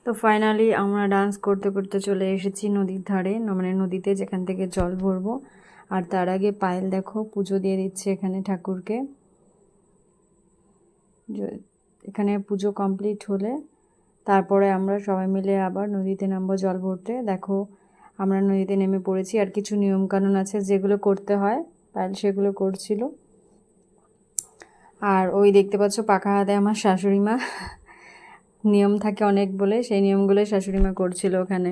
তো ফাইনালি আমরা ডান্স করতে করতে চলে এসেছি নদীর ধারে, মানে নদীতে যেখান থেকে জল ভরবো। আর তার আগে পায়েল দেখো পুজো দিয়ে দিচ্ছে এখানে ঠাকুরকে। এখানে পুজো কমপ্লিট হলে তারপরে আমরা সবাই মিলে আবার নদীতে নামবো জল ভরতে। দেখো আমরা নদীতে নেমে পড়েছি। আর কিছু নিয়মকানুন আছে যেগুলো করতে হয়, পায়েল সেগুলো করছিল। আর ওই দেখতে পাচ্ছ পাখা হাতে আমার শাশুড়ি মা, নিয়ম থাকে অনেক বলে সেই নিয়মগুলো শাশুড়ি মা করছিল ওখানে।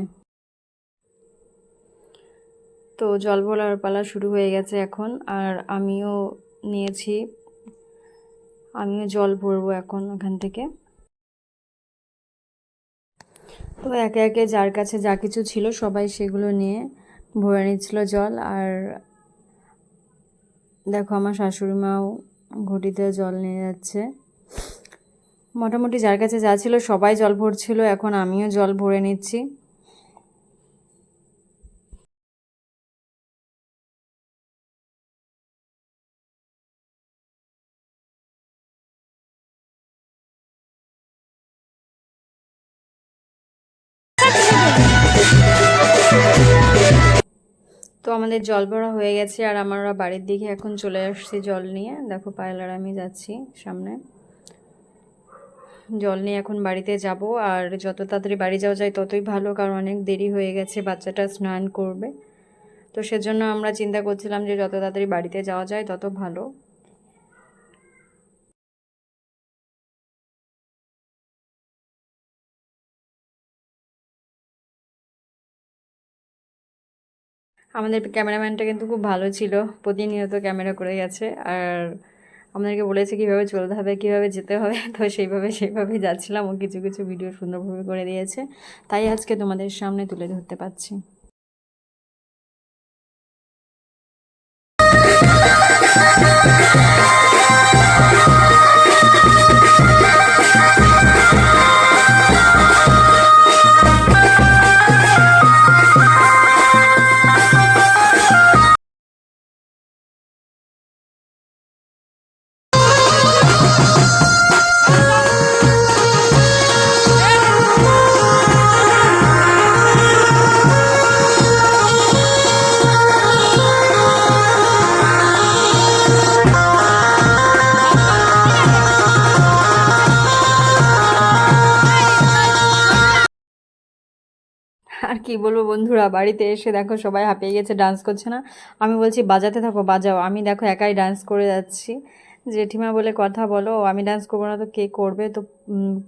তো জল ভরার পালা শুরু হয়ে গেছে এখন, আর আমিও নিয়েছি, আমিও জল ভরবো এখন ওখান থেকে। তো একে একে যার কাছে যা কিছু ছিল সবাই সেগুলো নিয়ে ভরে নিচ্ছিল জল। আর দেখো আমার শাশুড়ি মাও ঘটিতে জল নিয়ে যাচ্ছে। মোটামুটি যার কাছে যা ছিল সবাই জল ভরছিল, এখন আমিও জল ভরে নিচ্ছি। তো আমাদের জল ভরা হয়ে গেছে, আর আমরা বাড়ির দিকে এখন চলে আসছি জল নিয়ে। দেখো পায়েল আর আমি যাচ্ছি সামনে জল নিয়ে, এখন বাড়িতে যাব। আর যত তাড়াতাড়ি বাড়ি যাওয়া যায় ততই ভালো, কারণ অনেক দেরি হয়ে গেছে, বাচ্চাটা স্নান করবে। তো সেজন্য আমরা চিন্তা করছিলাম যে যত তাড়াতাড়ি বাড়িতে যাওয়া যায় তত ভালো। আমাদের ক্যামেরাম্যানটা কিন্তু খুব ভালো ছিল, প্রতিনিয়ত ক্যামেরা করে গেছে। আর আমাদেরকে বলেছে কীভাবে চলতে হবে, কীভাবে যেতে হবে। তো সেইভাবে যাচ্ছিলাম, ও কিছু কিছু ভিডিও সুন্দরভাবে করে দিয়েছে, তাই আজকে তোমাদের সামনে তুলে ধরতে পারছি। আর কি বলবো বন্ধুরা, বাড়িতে এসে দেখো সবাই হাঁপিয়ে গেছে, ডান্স করছে না। আমি বলছি বাজাতে থাকো, বাজাও। আমি দেখো একাই ডান্স করে যাচ্ছি। জেঠিমা বলে কথা বলো, আমি ডান্স করবো না তো কে করবে। তো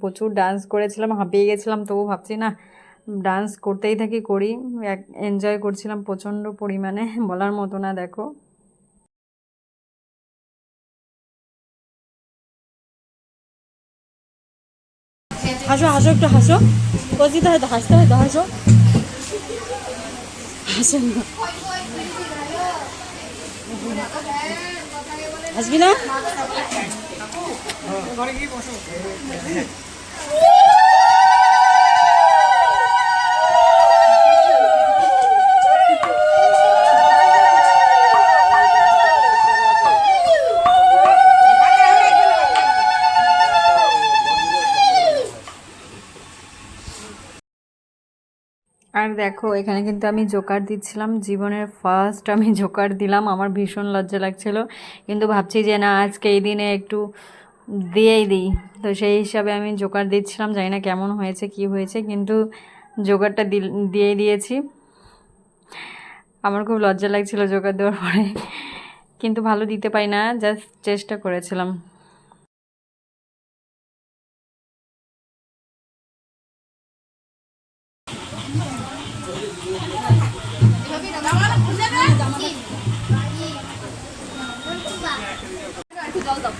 প্রচুর ডান্স করেছিলাম, হাঁপিয়ে গেছিলাম, তবু ভাবছি না ডান্স করতেই থাকি, করি। এনজয় করছিলাম প্রচণ্ড পরিমাণে, বলার মতো না। দেখো হাসো হাসো, একটু হাসো, কচিতে হয়তো হাসতে হয়তো হাসো, হাসেন না, হাসবি না। আর দেখো এখানে কিন্তু আমি জোকার দিচ্ছিলাম, জীবনের ফার্স্ট আমি জোকার দিলাম। আমার ভীষণ লজ্জা লাগছিল, কিন্তু ভাবছি যে না আজকে এই দিনে একটু দিয়েই দিই। তো সেই হিসাবে আমি জোকার দিচ্ছিলাম, জানি না কেমন হয়েছে কি হয়েছে, কিন্তু জোকারটা দিয়ে দিয়েছি। আমার খুব লজ্জা লাগছিল জোকার দেওয়ার পরে, কিন্তু ভালো দিতে পারি না, জাস্ট চেষ্টা করেছিলাম। জল দাও,